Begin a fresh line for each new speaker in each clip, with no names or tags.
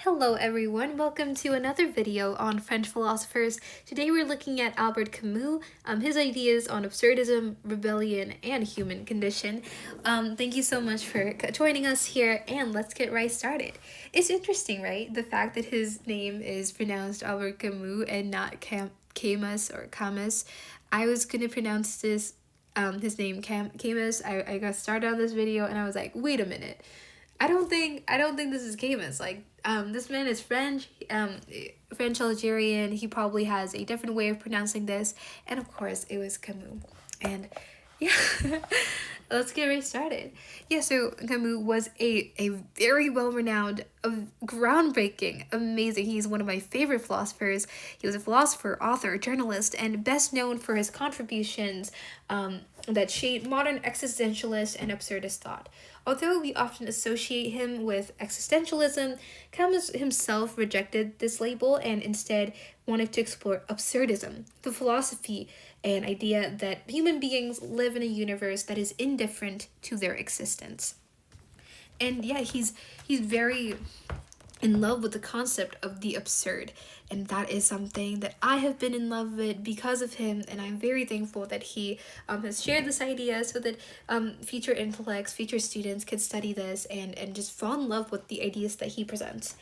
Hello everyone, welcome to another video on French philosophers. Today we're looking at Albert Camus, his ideas on absurdism, rebellion, and human condition. Thank you so much for joining us here, and let's get right started. It's interesting, right? The fact that his name is pronounced Albert Camus and not Camus or Camus. I was gonna pronounce this his name Camus. I got started on this video and I was like, wait a minute. I don't think this is Camus. This man is French, French Algerian. He probably has a different way of pronouncing this, and of course, it was Camus. And yeah, let's get right started. Yeah, so Camus was a very well-renowned, groundbreaking, amazing. He's one of my favorite philosophers. He was a philosopher, author, journalist, and best known for his contributions that shaped modern existentialist and absurdist thought. Although we often associate him with existentialism, Camus himself rejected this label and instead wanted to explore absurdism, the philosophy and idea that human beings live in a universe that is indifferent to their existence. And yeah, he's very in love with the concept of the absurd, and that is something that I have been in love with because of him, and I'm very thankful that he has shared this idea so that future intellects, future students could study this and just fall in love with the ideas that he presents.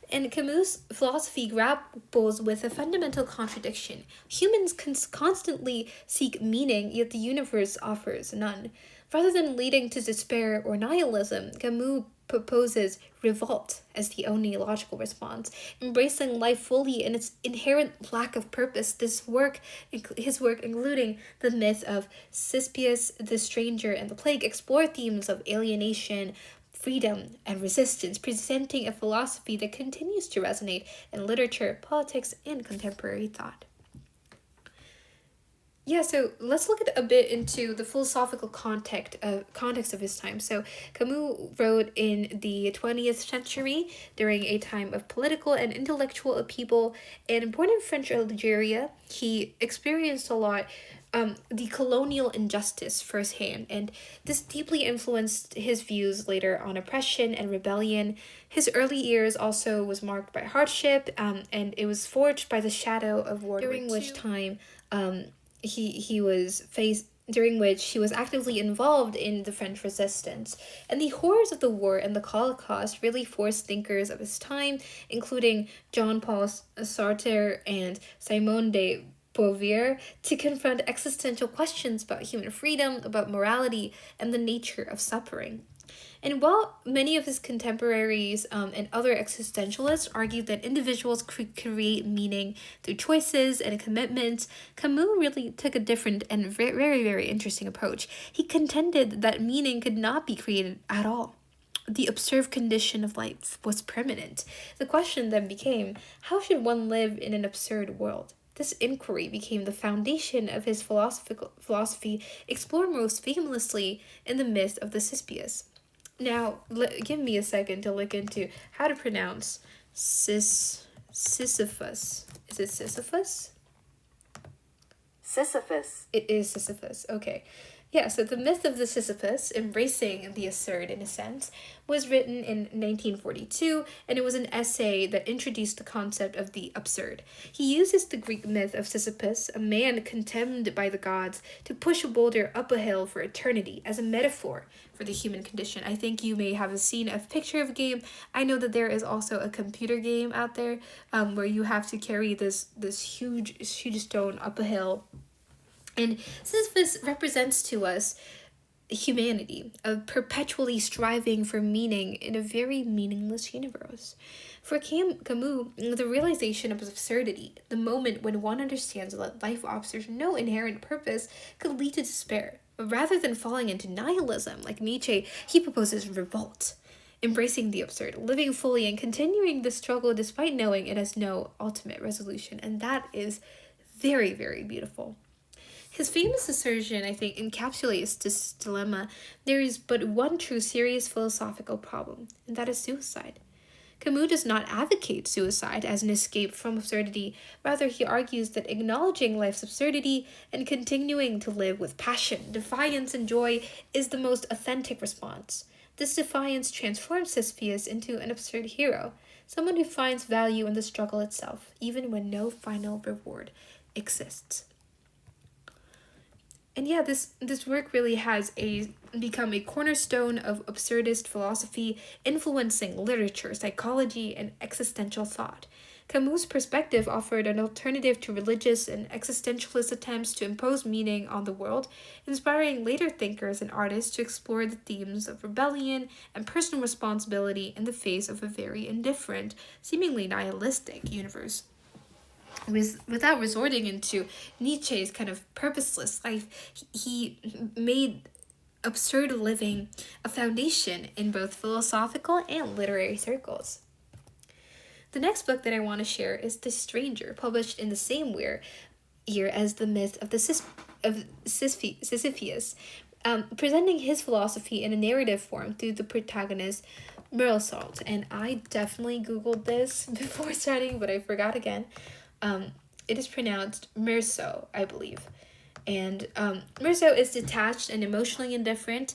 And Camus' philosophy grapples with a fundamental contradiction. Humans constantly seek meaning, yet the universe offers none. Rather than leading to despair or nihilism, Camus proposes revolt as the only logical response, embracing life fully in its inherent lack of purpose. His work, including the myth of Sisyphus, the stranger, and the plague, explore themes of alienation, freedom, and resistance, presenting a philosophy that continues to resonate in literature, politics, and contemporary thought. Yeah, so let's look at a bit into the philosophical context of his time. So Camus wrote in the 20th century during a time of political and intellectual upheaval, and born in French Algeria, he experienced a lot the colonial injustice firsthand, and this deeply influenced his views later on oppression and rebellion. His early years also was marked by hardship, and it was forged by the shadow of World War II, during which time he was faced during which he was actively involved in the French resistance. And the horrors of the war and the Holocaust really forced thinkers of his time, including Jean-Paul Sartre and Simone de Beauvoir, to confront existential questions about human freedom, about morality, and the nature of suffering. And while many of his contemporaries and other existentialists argued that individuals could create meaning through choices and commitments, Camus really took a different and very, very interesting approach. He contended that meaning could not be created at all. The observed condition of life was permanent. The question then became, how should one live in an absurd world? This inquiry became the foundation of his philosophy, explored most famously in the myth of the Sisyphus. Now, give me a second to look into how to pronounce Sisyphus. Is it Sisyphus?
Sisyphus.
It is Sisyphus. Okay. Yeah, so the myth of the Sisyphus, embracing the absurd in a sense, was written in 1942, and it was an essay that introduced the concept of the absurd. He uses the Greek myth of Sisyphus, a man condemned by the gods, to push a boulder up a hill for eternity as a metaphor for the human condition. I think you may have seen a picture of a game. I know that there is also a computer game out there where you have to carry this huge stone up a hill. And Sisyphus represents to us humanity, of perpetually striving for meaning in a very meaningless universe. For Camus, the realization of absurdity, the moment when one understands that life offers no inherent purpose, could lead to despair. But rather than falling into nihilism like Nietzsche, he proposes revolt, embracing the absurd, living fully and continuing the struggle despite knowing it has no ultimate resolution. And that is very, very beautiful. His famous assertion, I think, encapsulates this dilemma. There is but one true serious philosophical problem, and that is suicide. Camus does not advocate suicide as an escape from absurdity. Rather, he argues that acknowledging life's absurdity and continuing to live with passion, defiance, and joy is the most authentic response. This defiance transforms Sisyphus into an absurd hero, someone who finds value in the struggle itself, even when no final reward exists. And yeah, this work really has become a cornerstone of absurdist philosophy, influencing literature, psychology, and existential thought. Camus' perspective offered an alternative to religious and existentialist attempts to impose meaning on the world, inspiring later thinkers and artists to explore the themes of rebellion and personal responsibility in the face of a very indifferent, seemingly nihilistic universe. Without resorting into Nietzsche's kind of purposeless life, he made absurd living a foundation in both philosophical and literary circles. The next book that I want to share is The Stranger, published in the same year as The Myth of Sisyphus, presenting his philosophy in a narrative form through the protagonist Meursault. And I definitely Googled this before starting, but I forgot again. It is pronounced Meursault, I believe. And Meursault is detached and emotionally indifferent.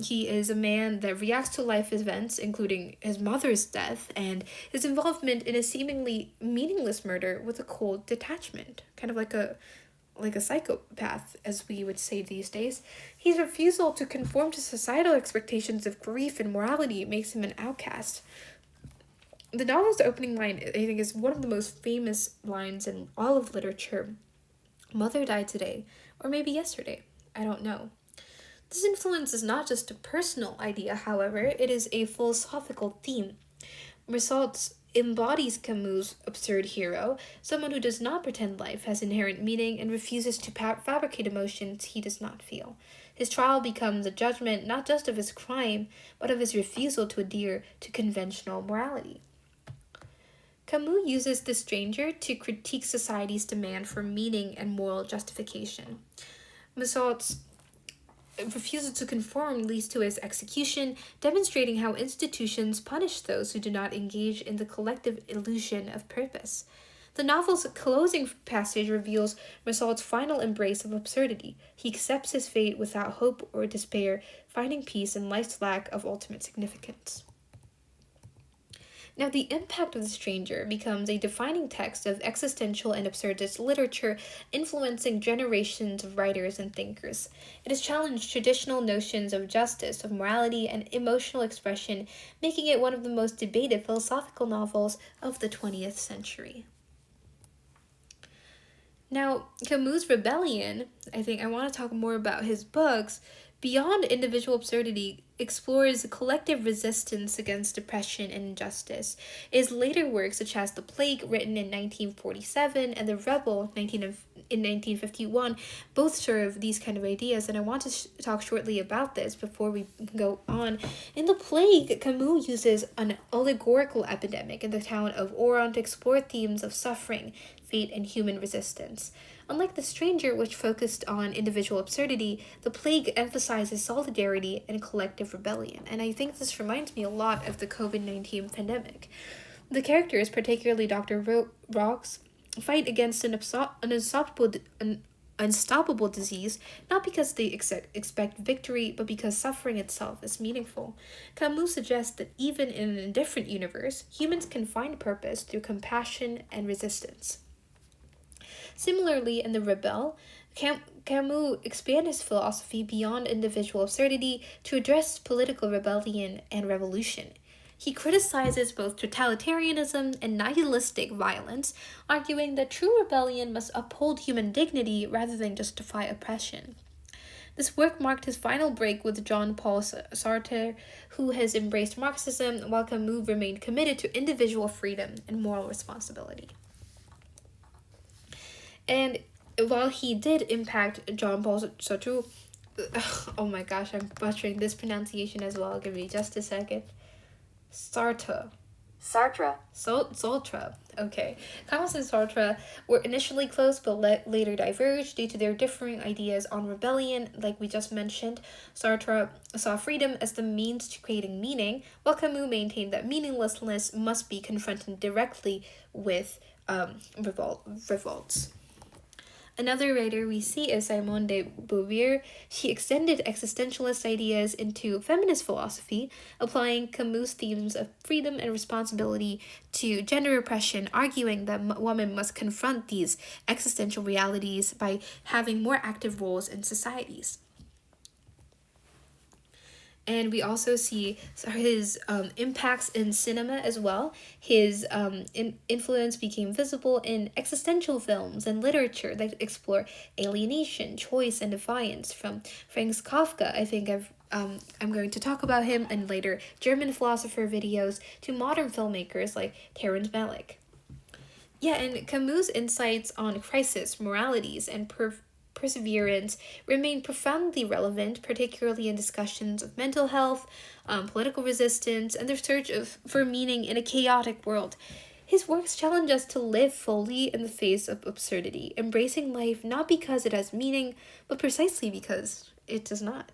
He is a man that reacts to life events, including his mother's death and his involvement in a seemingly meaningless murder with a cold detachment, kind of like a psychopath, as we would say these days. His refusal to conform to societal expectations of grief and morality makes him an outcast. The novel's opening line, I think, is one of the most famous lines in all of literature. Mother died today, or maybe yesterday. I don't know. This influence is not just a personal idea, however, it is a philosophical theme. Meursault embodies Camus' absurd hero, someone who does not pretend life has inherent meaning and refuses to fabricate emotions he does not feel. His trial becomes a judgment not just of his crime, but of his refusal to adhere to conventional morality. Camus uses The Stranger to critique society's demand for meaning and moral justification. Meursault's refusal to conform leads to his execution, demonstrating how institutions punish those who do not engage in the collective illusion of purpose. The novel's closing passage reveals Meursault's final embrace of absurdity. He accepts his fate without hope or despair, finding peace in life's lack of ultimate significance. Now, the impact of The Stranger becomes a defining text of existential and absurdist literature, influencing generations of writers and thinkers. It has challenged traditional notions of justice, of morality, and emotional expression, making it one of the most debated philosophical novels of the 20th century. Now, Camus' Rebellion, I think I want to talk more about his books, beyond individual absurdity, explores collective resistance against oppression and injustice. His later works, such as The Plague, written in 1947, and The Rebel, in 1951, both serve these kind of ideas, and I want to talk shortly about this before we go on. In The Plague, Camus uses an allegorical epidemic in the town of Oran to explore themes of suffering, fate, and human resistance. Unlike The Stranger, which focused on individual absurdity, The Plague emphasizes solidarity and collective rebellion, and I think this reminds me a lot of the COVID-19 pandemic. The characters, particularly Dr. Rocks, fight against an unstoppable disease, not because they expect victory, but because suffering itself is meaningful. Camus suggests that even in an indifferent universe, humans can find purpose through compassion and resistance. Similarly, in The Rebel, Camus expands his philosophy beyond individual absurdity to address political rebellion and revolution. He criticizes both totalitarianism and nihilistic violence, arguing that true rebellion must uphold human dignity rather than justify oppression. This work marked his final break with Jean-Paul Sartre, who has embraced Marxism, while Camus remained committed to individual freedom and moral responsibility. And while he did impact Jean-Paul Sartre, oh my gosh, I'm butchering this pronunciation as well. Give me just a second. Sartre. Sartre. Okay. Camus and Sartre were initially close but later diverged due to their differing ideas on rebellion, like we just mentioned. Sartre saw freedom as the means to creating meaning, while Camus maintained that meaninglessness must be confronted directly with revolts. Another writer we see is Simone de Beauvoir. She extended existentialist ideas into feminist philosophy, applying Camus' themes of freedom and responsibility to gender oppression, arguing that women must confront these existential realities by having more active roles in societies. And we also see his impacts in cinema as well. His influence became visible in existential films and literature that explore alienation, choice, and defiance. From Franz Kafka, I'm going to talk about him in later German philosopher videos, to modern filmmakers like Terrence Malick. Yeah, and Camus' insights on crisis, moralities, and perseverance remain profoundly relevant, particularly in discussions of mental health, political resistance, and the search for meaning in a chaotic world. His works challenge us to live fully in the face of absurdity, embracing life not because it has meaning, but precisely because it does not.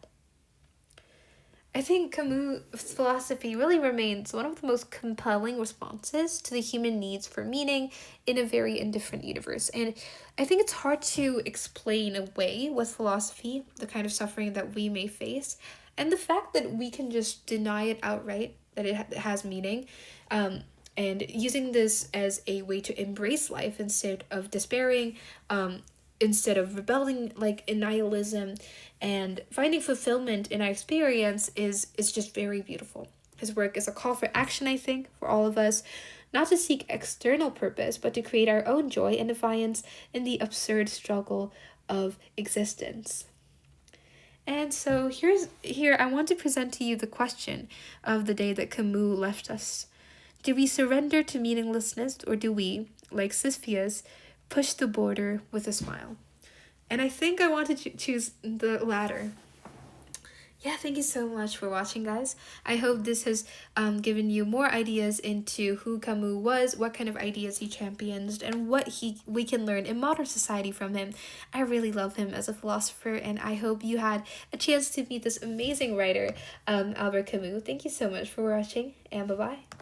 I think Camus' philosophy really remains one of the most compelling responses to the human needs for meaning in a very indifferent universe. And I think it's hard to explain away with philosophy the kind of suffering that we may face, and the fact that we can just deny it outright, that it has meaning, and using this as a way to embrace life instead of despairing, instead of rebelling like in nihilism, and finding fulfillment in our experience is just very beautiful. His work is a call for action, I think, for all of us, not to seek external purpose, but to create our own joy and defiance in the absurd struggle of existence. And so here I want to present to you the question of the day that Camus left us. Do we surrender to meaninglessness, or do we, like Sisyphus, push the border with a smile? And I think I want to choose the latter. Yeah, thank you so much for watching, guys. I hope this has given you more ideas into who Camus was, what kind of ideas he championed, and what we can learn in modern society from him. I really love him as a philosopher, and I hope you had a chance to meet this amazing writer, Albert Camus. Thank you so much for watching, and bye-bye.